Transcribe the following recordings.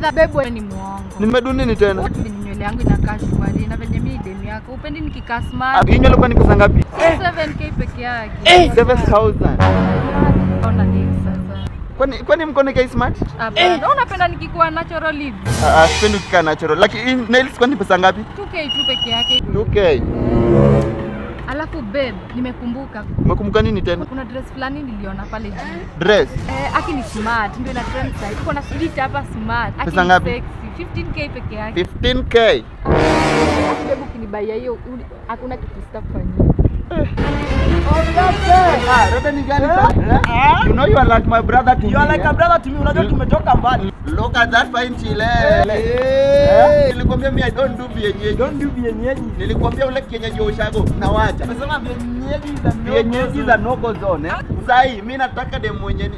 Brother bebo ni muongo. Nimedu nini tena? Nywele yangu inakaa shwari na venye mimi demu yako. Upendi nikikaa smart. Hii nywele kwani pesa ngapi? 7k peke yake. 7000. Ona nini sasa? Kwani mkono kai smart? Hapana. Unapenda nikikuwa natural live? Sipendi ukikaa natural. Lakini nails kwani pesa ngapi? 2k tu peke yake. 2k. Alafu babe, nimekumbuka. Umekumbuka nini tena? Kuna dress fulani niliona pale juu. Dress? Aki ni smart, ndio na trend side. Tuko na split hapa smart. Aki pesa ngapi? Sexy. 15k peke yake. 15k. Babe ukinibaia hiyo hakuna kitu sitakufanyia. Rebe ni gani sasa? You know you are like my brother to me. You are like a brother to me. Unajua tumetoka mbali. Look at that fine chile. Nilikwambia mimi I don't do vienyeji. Don't do vienyeji. Nilikwambia ule kienyeji ushago na wacha. Umesema vienyeji za no go zone. Sasa mimi nataka dem mwenye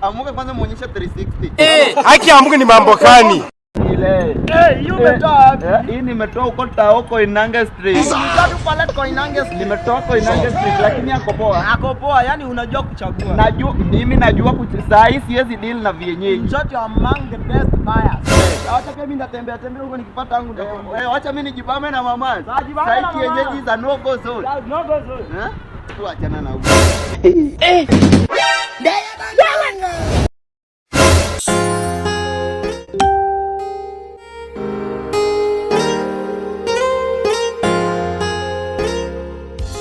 amuke kwanza muonyeshe 360. Haki ya Mungu ni mambo gani? Ile. Hiyo umetoa. Hii nimetoa huko Taoko Inange Street. Unataka palette kwa Inange Street. Nimetoa kwa Inange Street lakini yako poa. Ako poa, yani unajua kuchagua. Mimi najua saa hii siwezi deal na vienyeji. Shot you among the best buyers. Acha mimi ndatembea huko nikipata yangu ndio. Acha mimi nijibame na mama. Sasa jibame na mama. Kienyeji za no go zone. No go zone. Tuachana na huko.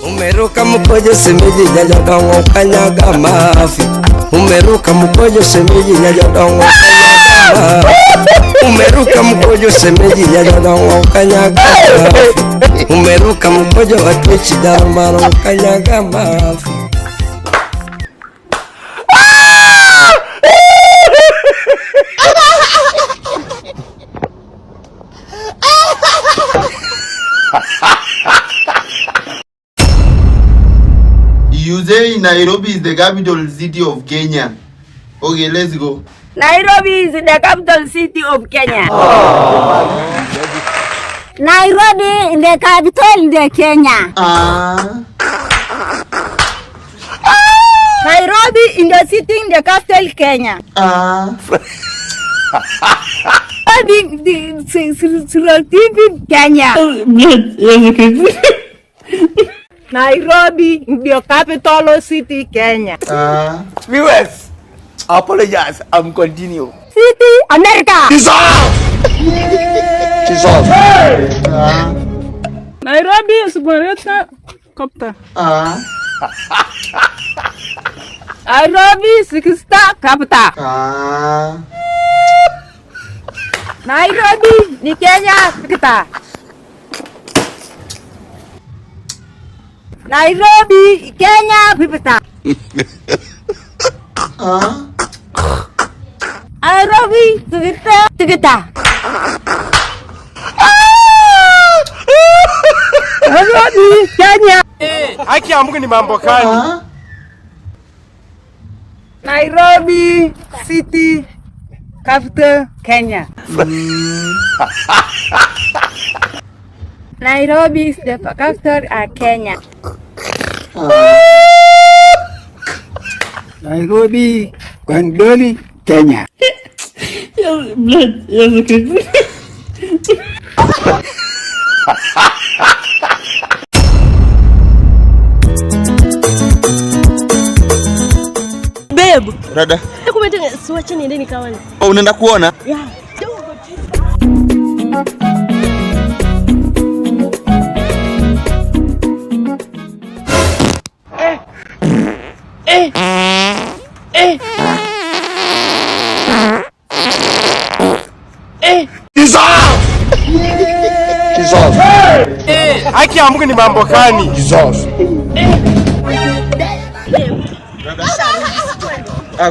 Umeruka mkojo semeji jaja dongo kanyaga mafi. Umeruka mkojo semeji jaja dongo kanyaga mafi. Umeruka mkojo semeji jaja dongo kanyaga mafi. Umeruka mkojo watwichi darmaro kanyaga mafi. You say Nairobi is the capital city of Kenya. Okay, let's go. Nairobi is the capital city of Kenya. Nairobi is the capital of Kenya. Nairobi in the city in the capital Kenya. Kenya. Nairobi ndio capital city Kenya. Viewers, apologize. I'm continue. City America. Nairobi is Barata Copter. Nairobi is capital. Nairobi ni Kenya capital. Nairobi, Kenya, capital. Nairobi, capital. Nairobi, Kenya. Haki ya Mungu ni mambo gani? Nairobi City, capital, Kenya. Nairobi is the capital of Kenya. Nairobi, Kwandoni, Kenya. Babe. Dada. Kumbe siwache niende nikaone. Unaenda kuona? Yeah. Haki ya Mungu ni mambo gani?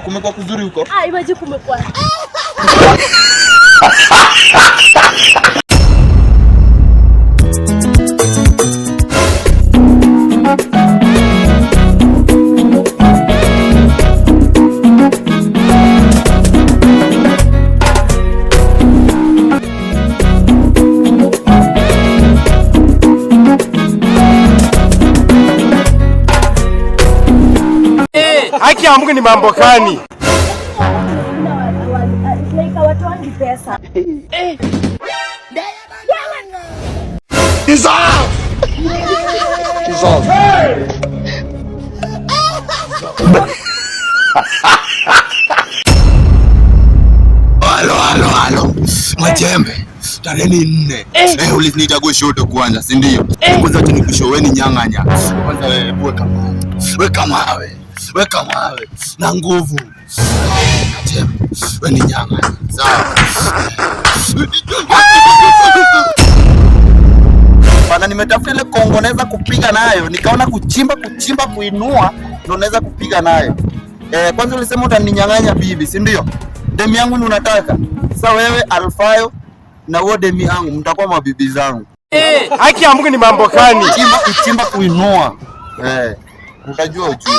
Kumekuwa kuzuri huko. Imagine kumekuwa. Haki ya Mungu ni mambo gani? Like watu wangu pesa. Halo. Majembe. Tarehe 4. Uliniita shoto kwanza, si ndio? Kwanza acha nikushoweni nyang'anya. Kwanza wewe weka mawe. Na nguvu. Majembe. Wewe ni nyang'anya. Sawa. Bana nimetafuta ile kongo naweza kupiga nayo. Nikaona kuchimba kuinua ndio naweza kupiga nayo. Kwanza ulisema utaninyang'anya bibi, si ndio? Demi yangu ni unataka. Sasa wewe Alfayo na wewe demi yangu mtakuwa mabibi zangu. Haki ya Mungu ni mambo gani? Kuchimba kuinua. Utajua ujui.